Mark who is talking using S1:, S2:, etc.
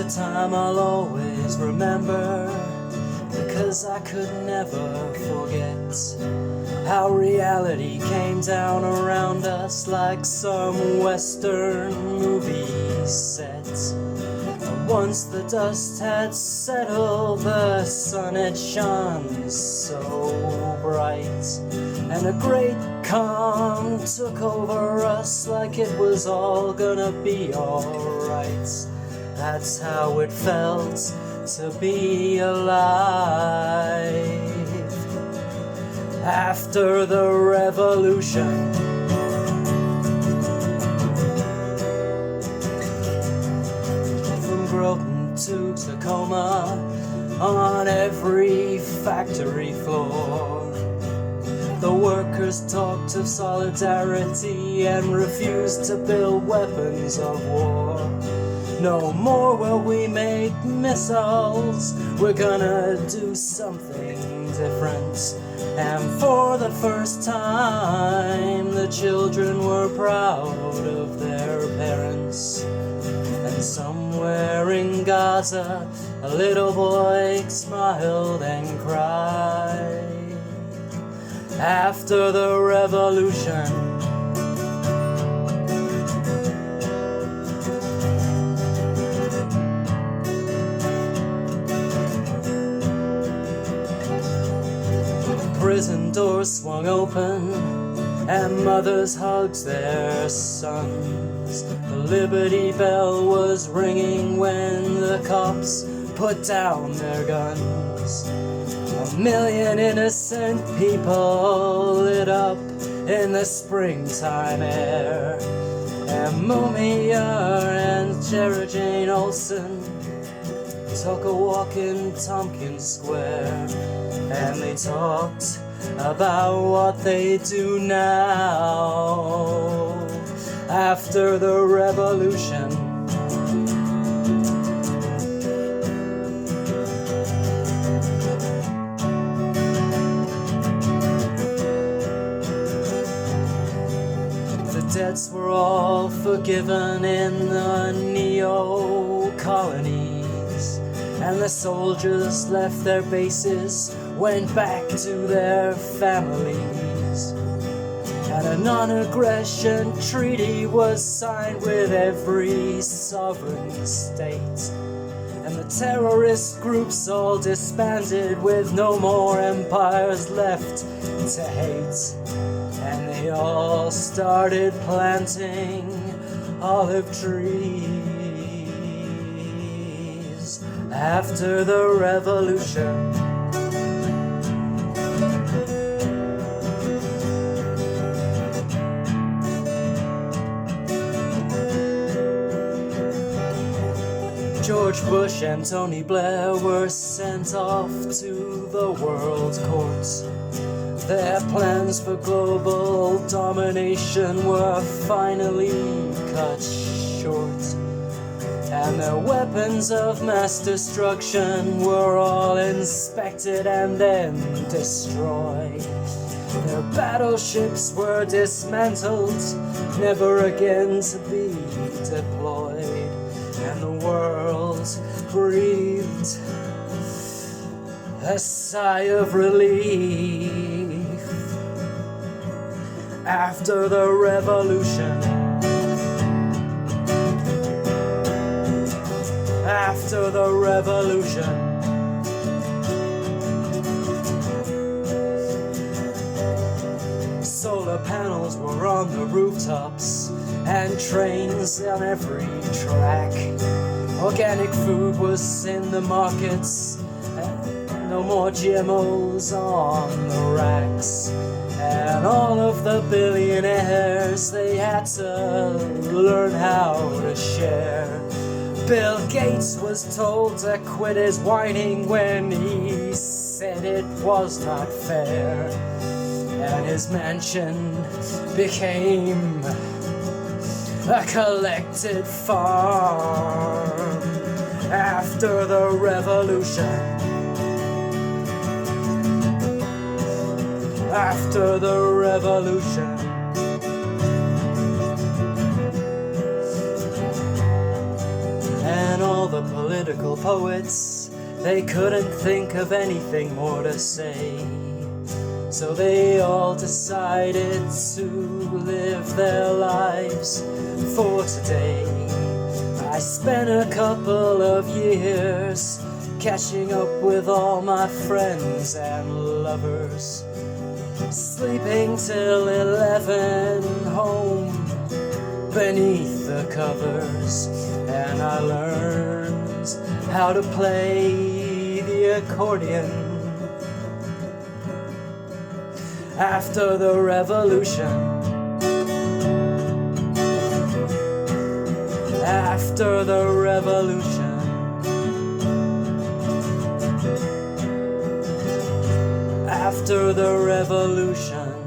S1: time I'll always remember, because I could never forget how reality came down around us like some western movie set. And once the dust had settled, the sun had shone so bright, and a great calm took over us like it was all gonna be alright. That's how it felt to be alive. After the revolution, from Groton to Tacoma, on every factory floor, the workers talked of solidarity and refused to build weapons of war. No more will we make missiles, we're gonna do something different. And for the first time, the children were proud of their parents. And somewhere in Gaza, a little boy smiled and cried. After the revolution, prison doors swung open and mothers hugged their sons. The Liberty Bell was ringing when the cops put down their guns. 1 million innocent people lit up in the springtime air. And Mumia and Sarah Jane Olsen took a walk in Tompkins Square, and they talked about what they do now. After the revolution, the debts were all forgiven in the neo-colonies, and the soldiers left their bases, went back to their families. And a non-aggression treaty was signed with every sovereign state. And the terrorist groups all disbanded with no more empires left to hate. And they all started planting olive trees after the revolution. George Bush and Tony Blair were sent off to the World Court. Their plans for global domination were finally cut short, and their weapons of mass destruction were all inspected and then destroyed. Their battleships were dismantled, never again to be deployed. And the world breathed a sigh of relief after the revolution. After the revolution, solar panels were on the rooftops and trains on every track. Organic food was in the markets, no more GMOs on the racks. And all of the billionaires, they had to learn how to share. Bill Gates was told to quit his whining when he said it was not fair. And his mansion became a collected farm after the revolution. After the revolution, and all all the political poets, they couldn't think of anything more to say. So they all decided to live their lives for today. I spent a couple of years catching up with all my friends and lovers, sleeping till 11 home beneath the covers. And I learned how to play the accordion. After the revolution, after the revolution, after the revolution,